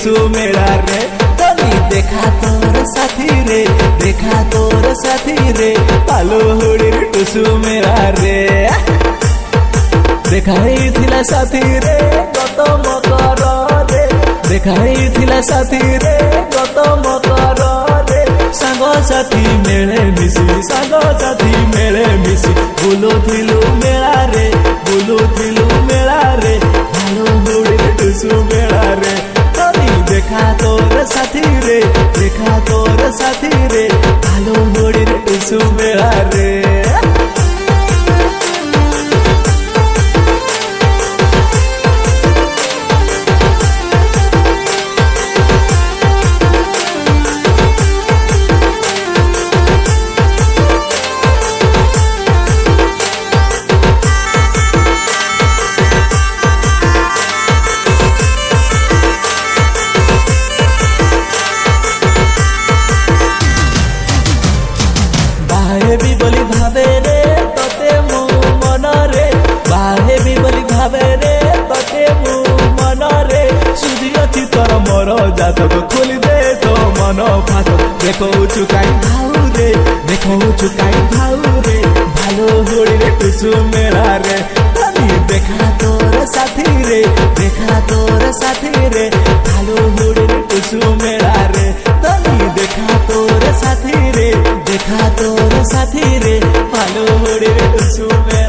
टुसु मेला रे तनी देखा तोर साथी रे देखा तोर साथी रे पालो होड़ी टुसु मेला रे देखाई थिला साथी रे गत मकर रे देखाई थिला साथी रे गत मकर रे सांग साथी मेले मिसी सांग साथी मेले मिसी बुलुथिलु मेला रे बुलुथिलु मेला रे भालो होड़ी टुसु मेला रे तनी देखा तोर साथी रे देखा तोर साथी रे भालो होड़ी टुसु मेला रे बाहेबी बोली भावे रे तते मु मन रे बाहेबी बोली भावे रे तते मु मन रे सुधियति तोर मोर जातक खोली दे तो मन फाट देखो चुकाई भाऊ रे देखो चुकाई भाऊ रे भालो होड़ी रे टुसु मेला रे तनी देखा तोर साथी रे देखा तोर साथी रे भालो होड़ी रे टुसु मेला रे तनी देखा तोर साथी रे देखा तोर साथी रे भालो होड़ी रे टुसु मेला।